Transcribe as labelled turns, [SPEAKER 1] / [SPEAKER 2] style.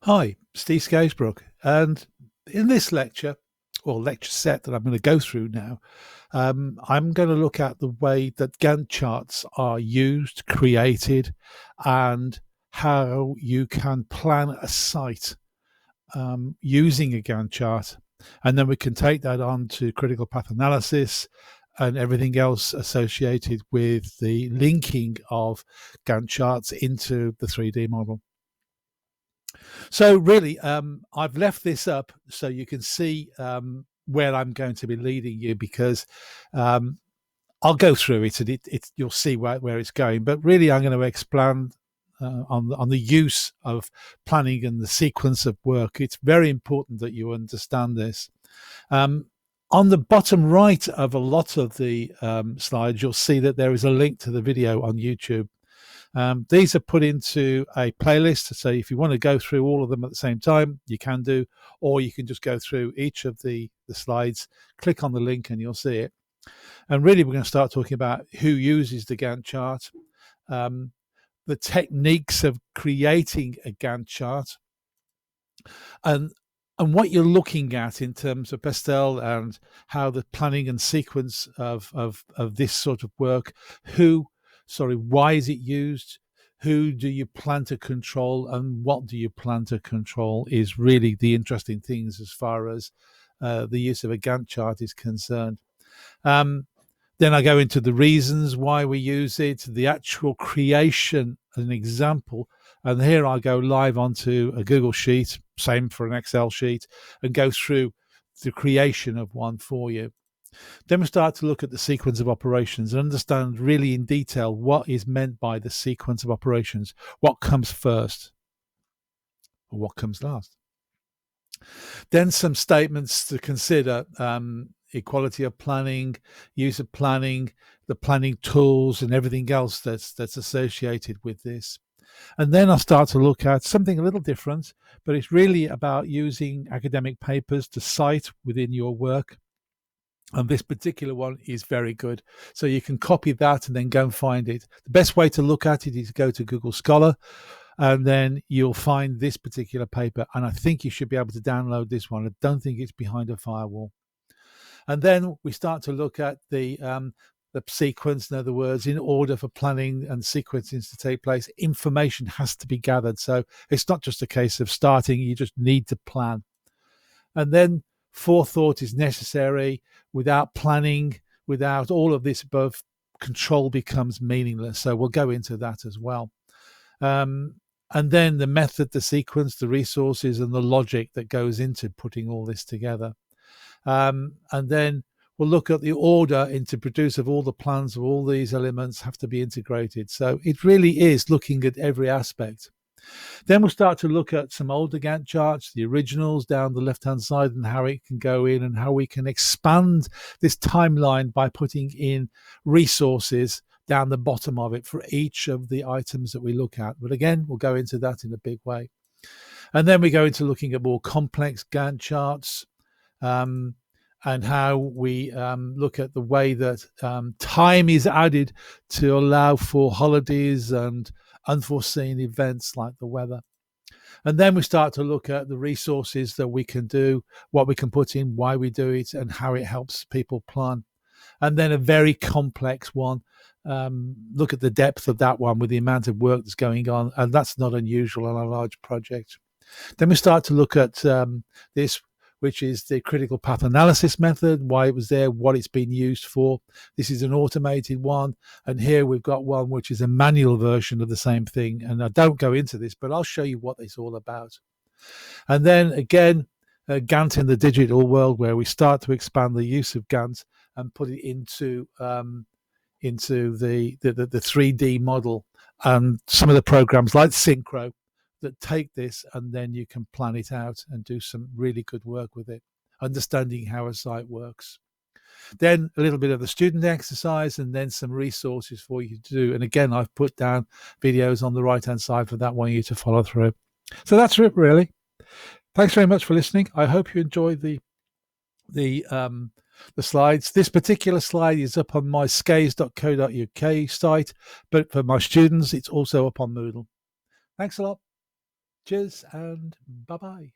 [SPEAKER 1] Hi, Steve Scasebrook, and in this lecture, or lecture set that I'm going to go through now, I'm going to look at the way that Gantt charts are used, created, and how you can plan a site using a Gantt chart. And then we can take that on to critical path analysis and everything else associated with the linking of Gantt charts into the 3D model. So really, I've left this up so you can see where I'm going to be leading you, because um, I'll go through it and you'll see where it's going. But really, I'm going to expand on the use of planning and the sequence of work. It's very important that you understand this. Um, on the bottom right of a lot of the slides, you'll see that there is a link to the video on YouTube. These are put into a playlist. So if you want to go through all of them at the same time, you can do, or you can just go through each of the slides, click on the link and you'll see it. And really, we're going to start talking about who uses the Gantt chart, the techniques of creating a Gantt chart, and what you're looking at in terms of Pestel and how the planning and sequence of this sort of work, why is it used, who do you plan to control, and what do you plan to control is really the interesting things as far as the use of a Gantt chart is concerned. Then I go into the reasons why we use it, the actual creation, an example. And here I go live onto a Google Sheet, same for an Excel sheet, and go through the creation of one for you. Then we start to look at the sequence of operations and understand really in detail what is meant by the sequence of operations, what comes first or what comes last. Then some statements to consider, equality of planning, use of planning, the planning tools and everything else that's associated with this. And then I'll start to look at something a little different, but it's really about using academic papers to cite within your work. And this particular one is very good. So you can copy that and then go and find it. The best way to look at it is to go to Google Scholar, and then you'll find this particular paper. And I think you should be able to download this one. I don't think it's behind a firewall. And then we start to look at the sequence, in other words, in order for planning and sequencing to take place, information has to be gathered. So it's not just a case of starting, you just need to plan. And then forethought is necessary. Without planning, without all of this above, control becomes meaningless. So we'll go into that as well. And then the method, the sequence, the resources, and the logic that goes into putting all this together. And then we'll look at the order into produce of all the plans of all these elements have to be integrated. So it really is looking at every aspect. Then we'll start to look at some older Gantt charts, the originals down the left-hand side, and how it can go in and how we can expand this timeline by putting in resources down the bottom of it for each of the items that we look at. But again, we'll go into that in a big way. And then we go into looking at more complex Gantt charts, and how we look at the way that time is added to allow for holidays and unforeseen events like the weather. And then we start to look at the resources that we can do, what we can put in, why we do it, and how it helps people plan. And then a very complex one, look at the depth of that one with the amount of work that's going on, and that's not unusual on a large project. Then we start to look at this, which is the critical path analysis method, why it was there, what it's been used for. This is an automated one. And here we've got one which is a manual version of the same thing. And I don't go into this, but I'll show you what it's all about. And then again, Gantt in the digital world, where we start to expand the use of Gantt and put it into the 3D model, and some of the programs like Synchro that take this, and then you can plan it out and do some really good work with it, understanding how a site works. Then a little bit of the student exercise, and then some resources for you to do. And again, I've put down videos on the right-hand side for that one you to follow through. So that's it, really. Thanks very much for listening. I hope you enjoyed the slides. This particular slide is up on my skaze.co.uk site, but for my students, it's also up on Moodle. Thanks a lot. Cheers and bye-bye.